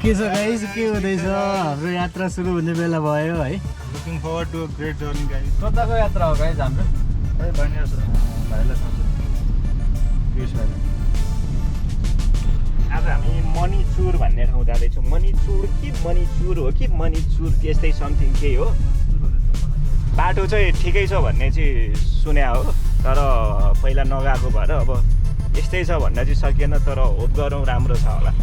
के छ गाइस के हुँदैछ हाम्रो यात्रा सुरु हुने बेला भयो है looking forward to a great journey guys कताको यात्रा हो गाइस हाम्रो है बनिया भाइलाई सोध्छु पियुष भाइलाई आज हामी मणिचुर भन्ने ठाउँ जाँदैछौँ मणिचुर हो कि मणिचुर त्यस्तै समथिङ केही हो बाटो चाहिँ ठिकै छ भन्ने चाहिँ सुने हो तर पहिला नगएको भएर अब यस्तै छ भन्न चाहिँ सकिएन तर होप गरौँ राम्रो छ होला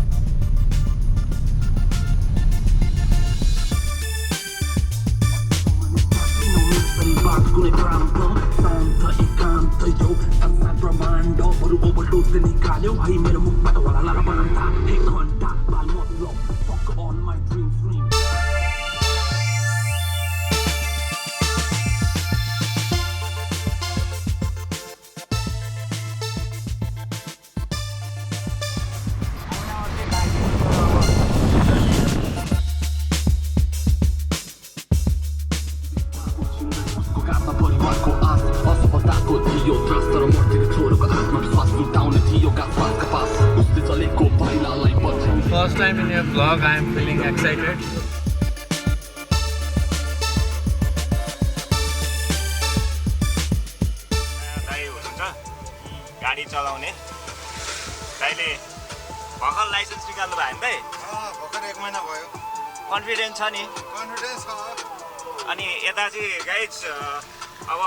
First time in your vlog, I am feeling excited. दाइ हुनुहुन्छ गाडी चलाउने दाइले भर्खर लाइसेन्स निकाल्नु भयो नि दाइ भर्खर 1 महिना भयो कन्फिडेन्स छ नि कन्फिडेन्स छ अनि यता चाहिँ गाइज अब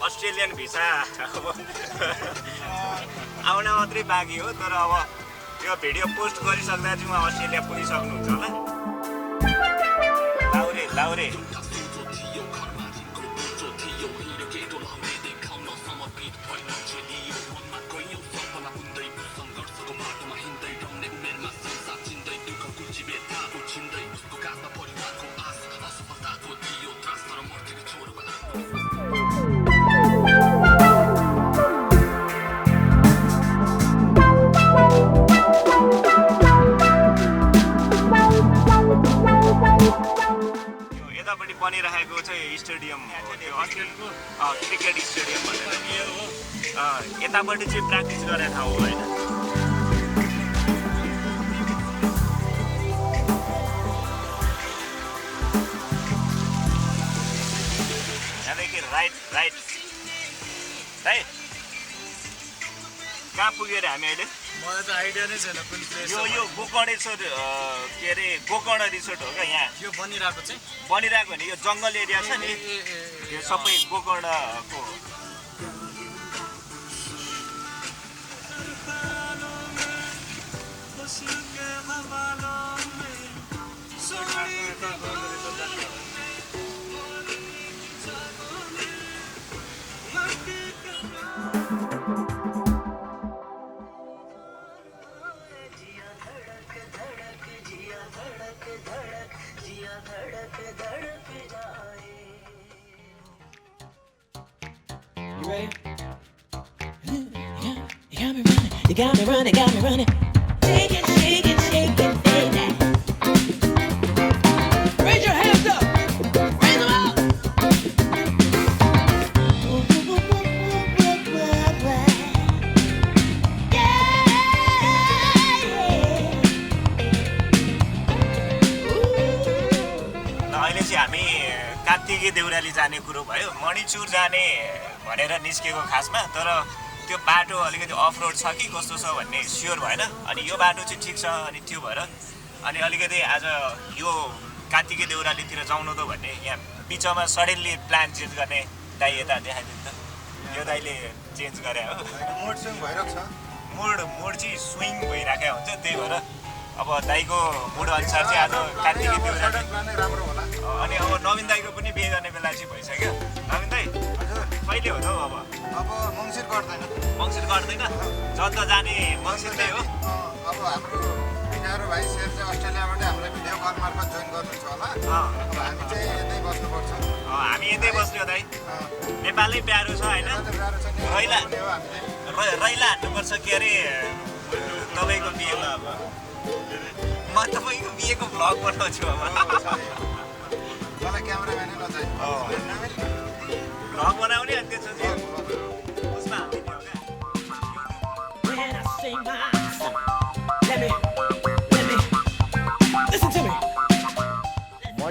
अस्ट्रेलियन भिसा अब आउन मात्रै बाँकी हो तर अब यो भिडियो पोस्ट गरिसक्दा चाहिँ उहाँ अस्ट्रेलिया पुगिसक्नुहुन्छ होला लाउरे बनिरहेको चाहिँ स्टेडियम क्रिकेट स्टेडियम भनेर यतापट्टि चाहिँ प्र्याक्टिस गर्ने ठाउँ हो होइन यहाँदेखि राइट है कहाँ पुग्यो अरे हामी अहिले मलाई त आइडिया नै छैन कुन प्लेस यो गोकर्ण रिसोर्ट के अरे गोकर्ण रिसोर्ट हो क्या यहाँ यो बनिरहेको चाहिँ बनिरहेको नि यो जङ्गल एरिया छ नि यो सबै गोकर्णको You got me running, shake it, baby. Raise your hands up, raise them out. अहिले चाहिँ हामी कात्तिके देउराली जाने कुरो भयो मणिचुर जाने भनेर निस्केको खासमा तर त्यो बाटो अलिकति अफ रोड छ कि कस्तो छ भन्ने स्योर भएन अनि यो बाटो चाहिँ ठिक छ अनि त्यो भएर अनि अलिकति आज यो कात्तिके देउरालीतिर जाउनु त भन्ने यहाँ बिचमा सडनली प्लान चेन्ज गर्ने दाइ यता देखाइदिनु त यो दाइले चेन्ज गरे हो मुड स्विङ भइरहेको छ मुड चाहिँ स्विङ भइरहेको हुन्छ त्यही भएर अब दाइको मुड अनुसार चाहिँ आज कात्तिके देउराली राम्रो होला अनि अब नवीन दाइको पनि बिहे गर्ने बेला चाहिँ भइसक्यो नवीन दाइ कहिले हो त अब मङ्सिर गर्दैन जता जाने मङ्सिरमै हो अब हाम्रो बिनारो भाइ शेर चाहिँ अस्ट्रेलियाबाट हामीलाई भिडियो कल मार्फत जोइन गर्नुहुन्छ होला अब हामी चाहिँ यतै बस्नुपर्छ हामी यतै बस्ने हो दाइ नेपालै प्यारो छ होइन रैला हान्नुपर्छ के अरे तपाईँको बिहेमा अब म तपाईँको बिहेको भ्लग बनाउँछु अब मलाई क्यामेराम्यानै नचाहिँ भ्लग बनाउने अनि त्यसपछि उसमा हालिदिने हो क्या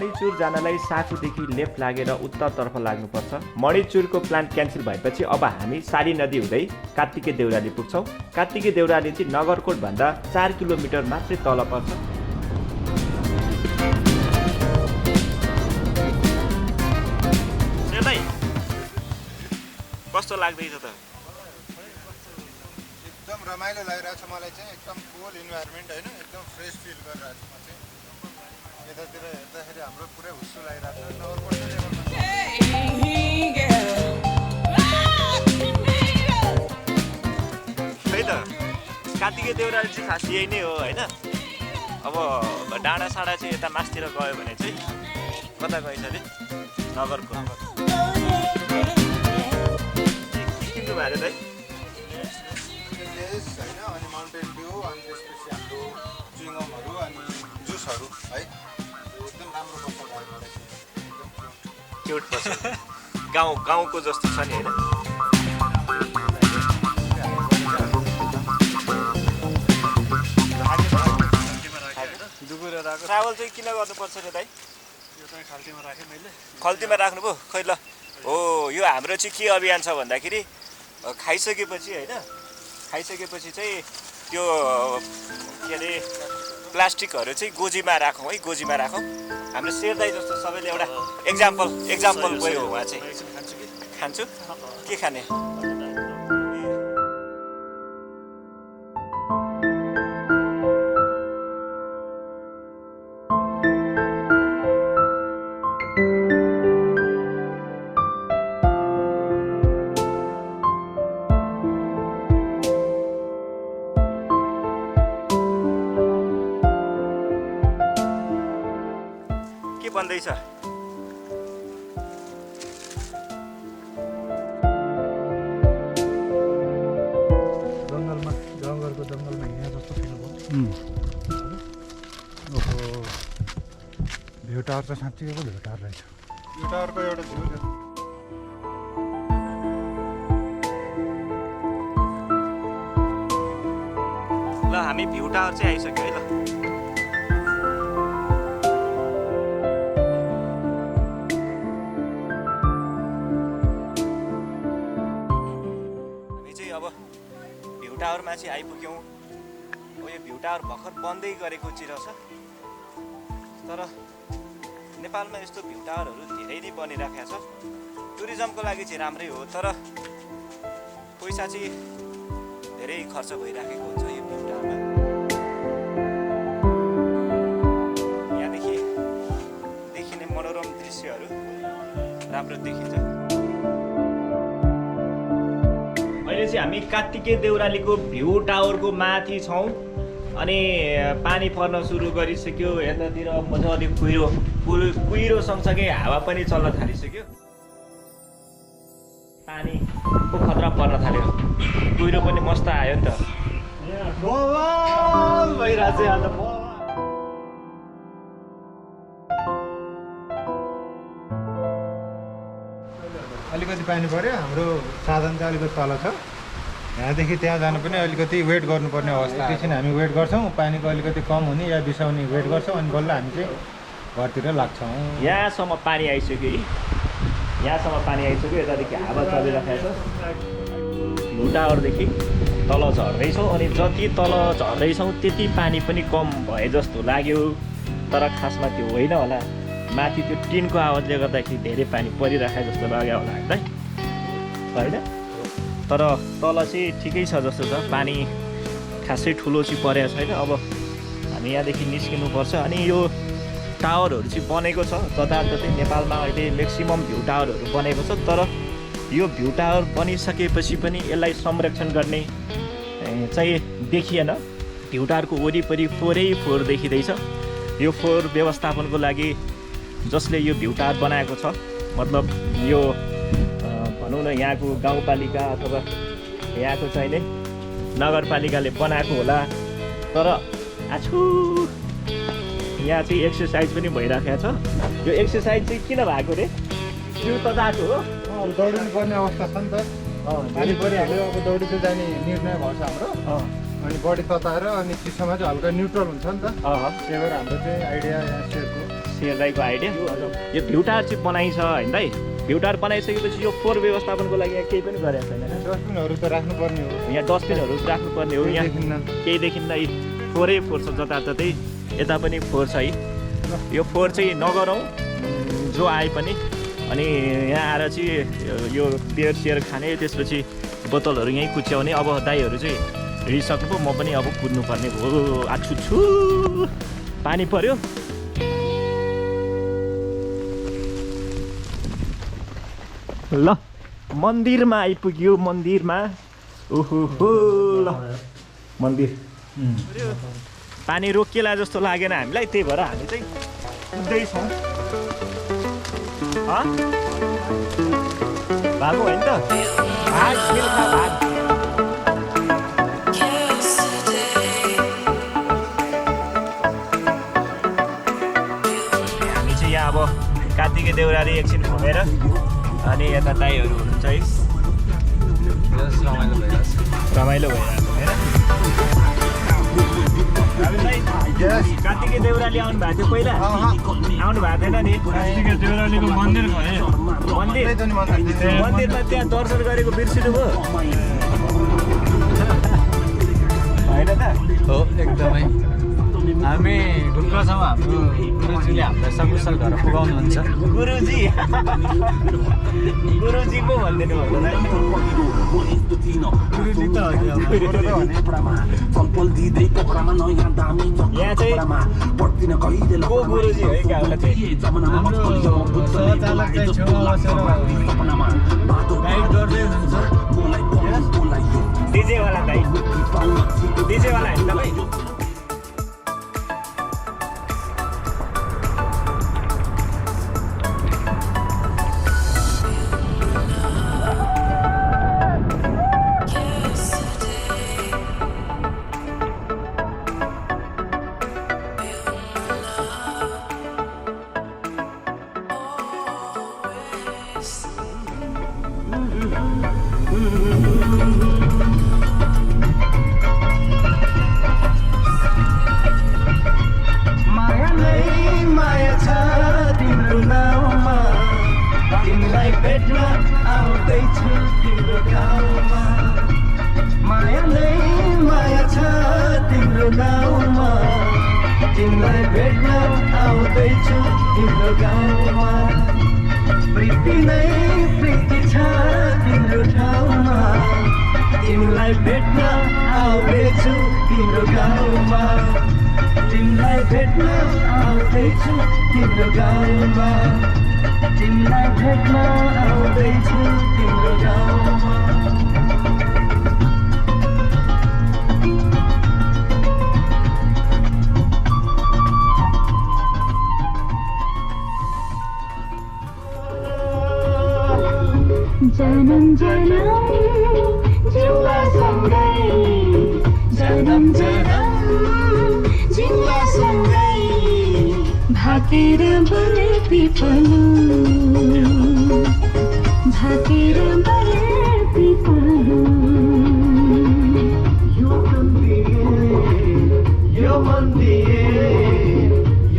मणिचुर जानलाई साकुदेखि लेफ्ट लागेर उत्तरतर्फ लाग्नुपर्छ। मणिचुरको प्लान क्यान्सल भएपछि अब हामी सारी नदी हुँदै कात्तिके देउराली पुग्छौँ। कात्तिके देउराली चाहिँ नगरकोटभन्दा 4 किलोमिटर मात्रै तल पर्छ। कस्तो लाग्दैछ त? एकदम रमाइलो लागिरहेछ मलाई चाहिँ, एकदम कुल इन्भाइरोमेन्ट होइन, एकदम फ्रेस फिल गरिरहेको छु म चाहिँ। यतातिर हेर्दाखेरि हाम्रो पुरै हुस्सु लागिरहेको छ। नगरकोट खै त कात्तिके देउराली चाहिँ खास यही नै हो होइन। अब डाँडा साँडा चाहिँ यता मासतिर गयो भने चाहिँ कता गइछ अरे? नगरकोट। होइन, अनि माउन्टेन भ्यू, अनि त्यसपछि हाम्रो चिङमहरू अनि जुसहरू है, एकदम राम्रो पर्छ मलाई चाहिँ। क्युट पर्छ। गाउँको जस्तो छ नि होइन। ट्राभल चाहिँ किन गर्नुपर्छ रे दाइ? खल्तीमा राख्नु पो खै ल। हो यो हाम्रो चाहिँ के अभियान छ भन्दाखेरि खाइसकेपछि होइन, खाइसकेपछि चाहिँ त्यो के अरे प्लास्टिकहरू चाहिँ गोजीमा राखौँ है, गोजीमा राखौँ। हाम्रो शेरदाई जस्तो सबैले एउटा एक्जाम्पल गयो उहाँ चाहिँ। खान्छु के खाने? बन्दैछ जङ्गलमा, जङ्गलको जङ्गलमा हिँडे जस्तो फिल भयो। भ्यू टावर त साँच्चीको भ्यू टावर रहेछ। भ्यू टावरको एउटा भ्यू छ। ल हामी भ्यू टावर चाहिँ आइसक्यो है। ल टावरमा चाहिँ आइपुग्यौँ। अब यो भ्यू टावर भर्खर बन्दै गरेको चिरो छ, तर नेपालमा यस्तो भ्यू टावरहरू धेरै नै बनिराखेको छ। टुरिज्मको लागि चाहिँ राम्रै हो, तर पैसा चाहिँ धेरै खर्च भइराखेको हुन्छ यो भ्यू टावरमा। यहाँदेखि देखिने मनोरम दृश्यहरू राम्रो देखिन्छ। अहिले चाहिँ हामी कात्तिके देउरालीको भ्यू टावरको माथि छौँ अनि पानी पर्न सुरु गरिसक्यो। यतातिर मजाले कुहिरो सँगसँगै हावा पनि चल्न थालिसक्यो। पानीको खतरा पर्न थाल्यो, कुहिरो पनि मस्त आयो नि त। भइरहेको छ आज। अलिकति पानी पऱ्यो, हाम्रो साधन चाहिँ अलिकति तल छ। यहाँदेखि त्यहाँ जानु पनि अलिकति वेट गर्नुपर्ने अवस्था। एकैछिन हामी वेट गर्छौँ, पानीको अलिकति कम हुने या बिसाउने वेट गर्छौँ, अनि बल्ल हामी चाहिँ घरतिर लाग्छौँ। यहाँसम्म पानी आइसक्यो, यहाँसम्म पानी आइसक्यो। यतादेखि हावा चलिरहेको छ। भ्यू टावरदेखि तल झर्दैछौँ अनि जति तल झर्दैछौँ त्यति पानी पनि कम भए जस्तो लाग्यो, तर खासमा त्यो होइन होला। माथि त्यो टिनको आवाजले गर्दाखेरि धेरै पानी परिराखे जस्तो लाग्यो होला हामीलाई होइन, तर तल चाहिँ ठिकै छ जस्तो छ। पानी खासै ठुलो चाहिँ परेको छैन। अब हामी यहाँदेखि निस्किनुपर्छ। अनि यो टावरहरू चाहिँ बनेको छ जताततै नेपालमा अहिले म्याक्सिमम भ्यू टावरहरू बनेको छ, तर यो भ्यू टावर बनिसकेपछि पनि यसलाई संरक्षण गर्ने चाहिँ देखिएन। भ्यू टावरको वरिपरि 4 देखिँदैछ। यो 4 व्यवस्थापनको लागि जसले यो भ्यू टावर बनाएको छ, मतलब यो भनौँ न यहाँको गाउँपालिका अथवा यहाँको चाहिने नगरपालिकाले बनाएको होला। तर आछु यहाँ चाहिँ एक्सर्साइज पनि भइराखेको छ। यो एक्सर्साइज चाहिँ किन भएको रे? त्यो तताएको हो, दौडिनु पर्ने अवस्था छ नि त। पानी परिहाल्यो, अब दौडिँदै जाने निर्णय भएछ हाम्रो। अनि बडी तताएर अनि चिसोमा चाहिँ हल्का न्युट्रल हुन्छ नि त। त्यही भएर हाम्रो चाहिँ आइडिया यहाँ सेयरको सिंह दाइको आइडिया यो भ्यू टावर चाहिँ बनाइछ होइन दाइ भ्यू टावर बनाइसकेपछि यो फोहोर व्यवस्थापनको लागि यहाँ केही पनि गरेको छैन डस्टबिनहरू त राख्नुपर्ने हो यहाँ डस्टबिनहरू राख्नुपर्ने हो यहाँ केही देखिन्न फोहोरै फोहोर छ जताततै यता पनि फोहोर छ है यो फोहोर चाहिँ नगरौँ जो आए पनि अनि यहाँ आएर चाहिँ यो बियर सियर खाने त्यसपछि बोतलहरू यहीँ कुच्याउने अब दाइहरू चाहिँ हिँडिसक्नु पो म पनि अब कुद्नुपर्ने हो आछु छु पानी पर्यो ल मन्दिरमा आइपुग्यो मन्दिरमा ओहो ल मन्दिर पानी रोकिएला जस्तो लागेन हामीलाई त्यही भएर हामी चाहिँ कुद्दैछौँ भएको होइन त भाग मिल्खा भाग हामी चाहिँ यहाँ अब कात्तिके देउराली एकछिन घुमेर अनि यता दाइहरू हुनुहुन्छ है रमाइलो भइरहेको होइन कात्तिके देउराली आउनु भएको थियो पहिला आउनु भएको थिएन नि कात्तिके देउरालीको मन्दिर मन्दिरमा त्यहाँ दर्शन गरेको बिर्सिनु भयो होइन त हो एकदमै हामी ढुक्क छौँ हाम्रो गुरुजीले हामीलाई सकुशल घर पुगाउनुहुन्छ गुरुजी गुरुजी पो भनिदिनु भयो गुरुजी त यहाँ चाहिँ को गुरुजी है क्या हाम्रो सहचालक चाहिँ छेउमा बसेर गाइड गर्दै हुनुहुन्छ डिजेवाला दाइ डिजेवाला होइन तपाईँ जनम जनम जिउला सँगै जनम जनम जिउला सँगै भाकेर बले पिपलु भाकेर बले पिपलु यो मन्दिर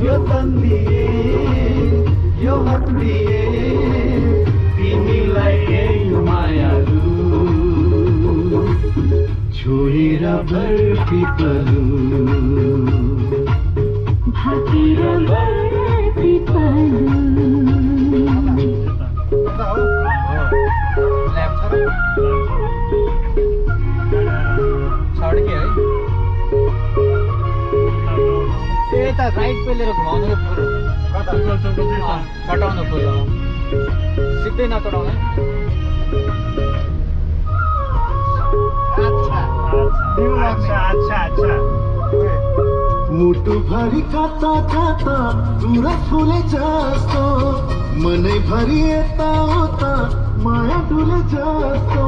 यो तन्दिर यो मन्दिर तिमीलाई मायालु छोडेर भर पिपलु भाकेर भर पिपलु सड्के है यता राइट पेलेर घुमाउनु कटाउनु फुल सिधै नचढाउने अच्छा मुटु भरि खाता खाता पुरा फुले जस्तो मनै भरि यता उता माया डुले जस्तो